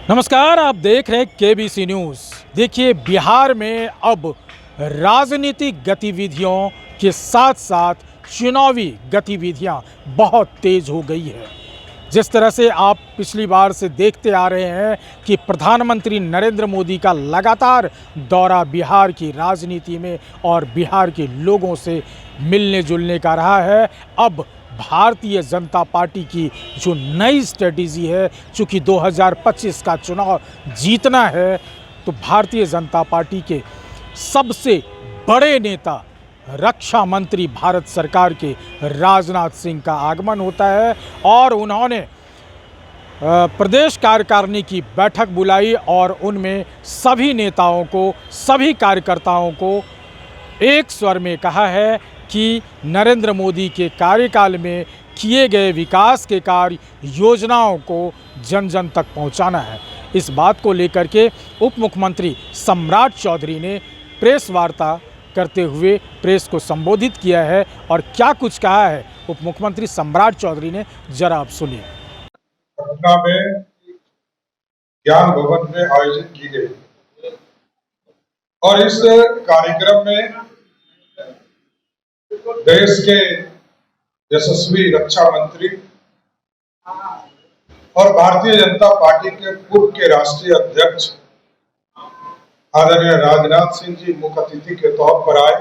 नमस्कार, आप देख रहे हैं केबीसी न्यूज़। देखिए, बिहार में अब राजनीतिक गतिविधियों के साथ साथ चुनावी गतिविधियां बहुत तेज हो गई है। जिस तरह से आप पिछली बार से देखते आ रहे हैं कि प्रधानमंत्री नरेंद्र मोदी का लगातार दौरा बिहार की राजनीति में और बिहार के लोगों से मिलने जुलने का रहा है। अब भारतीय जनता पार्टी की जो नई स्ट्रेटेजी है, चूँकि 2025 का चुनाव जीतना है, तो भारतीय जनता पार्टी के सबसे बड़े नेता रक्षा मंत्री भारत सरकार के राजनाथ सिंह का आगमन होता है और उन्होंने प्रदेश कार्यकारिणी की बैठक बुलाई और उनमें सभी नेताओं को, सभी कार्यकर्ताओं को एक स्वर में कहा है कि नरेंद्र मोदी के कार्यकाल में किए गए विकास के कार्य, योजनाओं को जन जन तक पहुंचाना है। इस बात को लेकर के उप मुख्यमंत्री सम्राट चौधरी ने प्रेस वार्ता करते हुए प्रेस को संबोधित किया है और क्या कुछ कहा है उप मुख्यमंत्री सम्राट चौधरी ने, जरा आप सुनिए। पटना में ज्ञान भवन में आयोजित की गई और इस कार्यक्रम में देश के यशस्वी रक्षा मंत्री और भारतीय जनता पार्टी के पूर्व के राष्ट्रीय अध्यक्ष आदरणीय राजनाथ सिंह जी मुख्य अतिथि के तौर पर आए।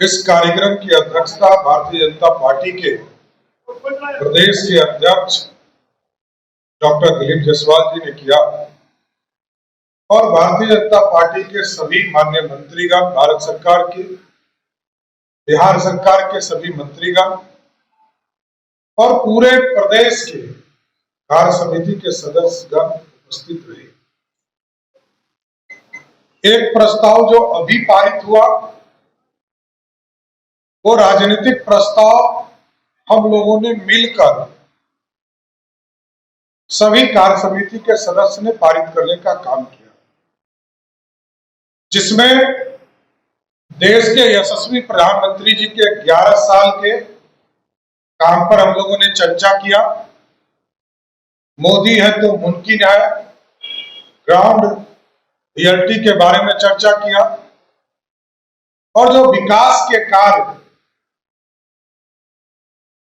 इस कार्यक्रम की अध्यक्षता भारतीय जनता पार्टी के प्रदेश के अध्यक्ष डॉक्टर दिलीप जायसवाल जी ने किया और भारतीय जनता पार्टी के सभी माननीय मंत्रीगण, भारत सरकार के, बिहार सरकार के सभी मंत्रीगण और पूरे प्रदेश के कार्य समिति के सदस्यगण उपस्थित रहे। एक प्रस्ताव जो अभी पारित हुआ वो राजनीतिक प्रस्ताव हम लोगों ने मिलकर सभी कार्य समिति के सदस्य ने पारित करने का काम किया, जिसमें देश के यशस्वी प्रधानमंत्री जी के 11 साल के काम पर हम लोगों ने चर्चा किया। मोदी है तो मुमकिन है, ग्राउंड रियलिटी के बारे में चर्चा किया और जो विकास के कार्य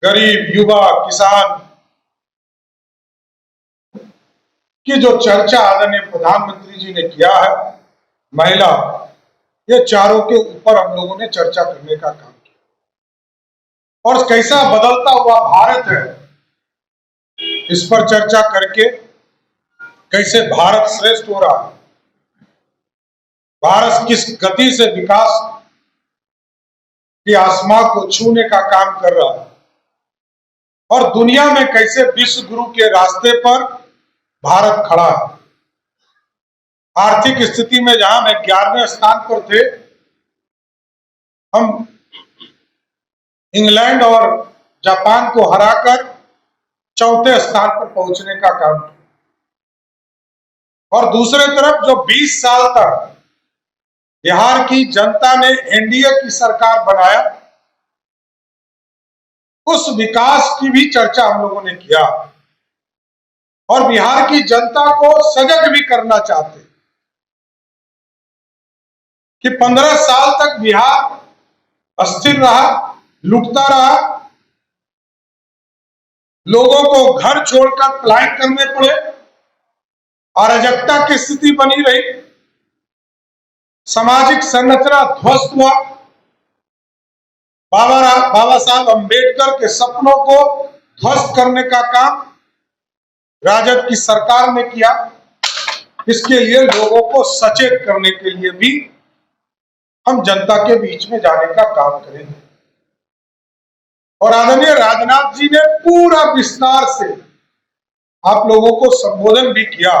गरीब, युवा, किसान की जो चर्चा आदरणीय प्रधानमंत्री जी ने किया है, महिला, ये चारों के ऊपर हम लोगों ने चर्चा करने का काम किया और कैसा बदलता हुआ भारत है इस पर चर्चा करके कैसे भारत श्रेष्ठ हो रहा है, भारत किस गति से विकास की आसमां को छूने का काम कर रहा है और दुनिया में कैसे विश्व गुरु के रास्ते पर भारत खड़ा है। आर्थिक स्थिति में जहां हम 11वें स्थान पर थे, हम इंग्लैंड और जापान को हराकर 4थे स्थान पर पहुंचने का काम किया और दूसरे तरफ जो 20 साल तक बिहार की जनता ने एनडीए की सरकार बनाया, उस विकास की भी चर्चा हम लोगों ने किया और बिहार की जनता को सजग भी करना चाहते कि 15 साल तक बिहार अस्थिर रहा, लुटता रहा, लोगों को घर छोड़कर पलायन करने पड़े, अराजकता की स्थिति बनी रही, सामाजिक संरचना ध्वस्त हुआ, बाबा साहब अंबेडकर के सपनों को ध्वस्त करने का काम राजद की सरकार ने किया। इसके लिए लोगों को सचेत करने के लिए भी हम जनता के बीच में जाने का काम करेंगे और आदरणीय राजनाथ जी ने पूरा विस्तार से आप लोगों को संबोधन भी किया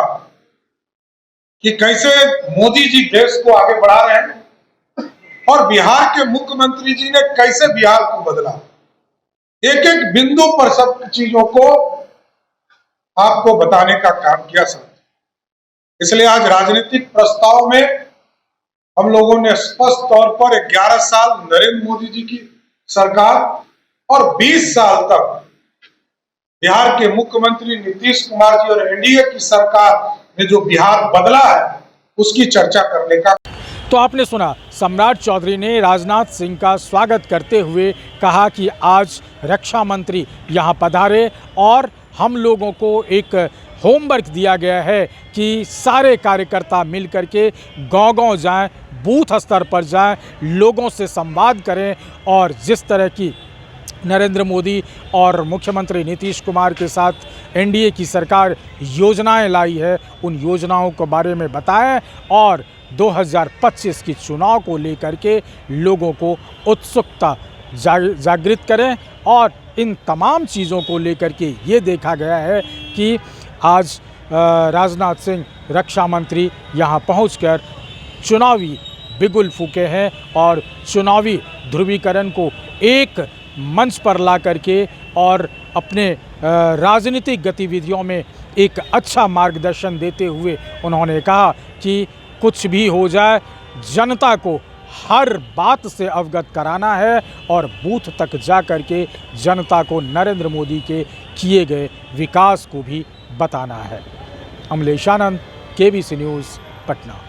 कि कैसे मोदी जी देश को आगे बढ़ा रहे हैं और बिहार के मुख्यमंत्री जी ने कैसे बिहार को बदला। एक एक बिंदु पर सब चीजों को आपको बताने का काम किया सर। इसलिए आज राजनीतिक प्रस्ताव में हम लोगों ने स्पष्ट तौर पर 11 साल नरेंद्र मोदी जी की सरकार और 20 साल तक बिहार के मुख्यमंत्री नीतीश कुमार जी और एनडीए की सरकार ने जो बिहार बदला है उसकी चर्चा करने का। तो आपने सुना, सम्राट चौधरी ने राजनाथ सिंह का स्वागत करते हुए कहा कि आज रक्षा मंत्री यहाँ पधारे और हम लोगों को एक होमवर्क दिया गया है कि सारे कार्यकर्ता मिल करके गांव-गांव जाएं, बूथ स्तर पर जाएं, लोगों से संवाद करें और जिस तरह की नरेंद्र मोदी और मुख्यमंत्री नीतीश कुमार के साथ एनडीए की सरकार योजनाएं लाई है, उन योजनाओं के बारे में बताएं और 2025 की चुनाव को लेकर के लोगों को उत्सुकता जागृत करें। और इन तमाम चीज़ों को लेकर के ये देखा गया है कि आज राजनाथ सिंह रक्षा मंत्री यहाँ पहुंचकर चुनावी बिगुल फूके हैं और चुनावी ध्रुवीकरण को एक मंच पर ला करके और अपने राजनीतिक गतिविधियों में एक अच्छा मार्गदर्शन देते हुए उन्होंने कहा कि कुछ भी हो जाए, जनता को हर बात से अवगत कराना है और बूथ तक जा कर के जनता को नरेंद्र मोदी के किए गए विकास को भी बताना है। अमलेश आनंद, केबीसी न्यूज़, पटना।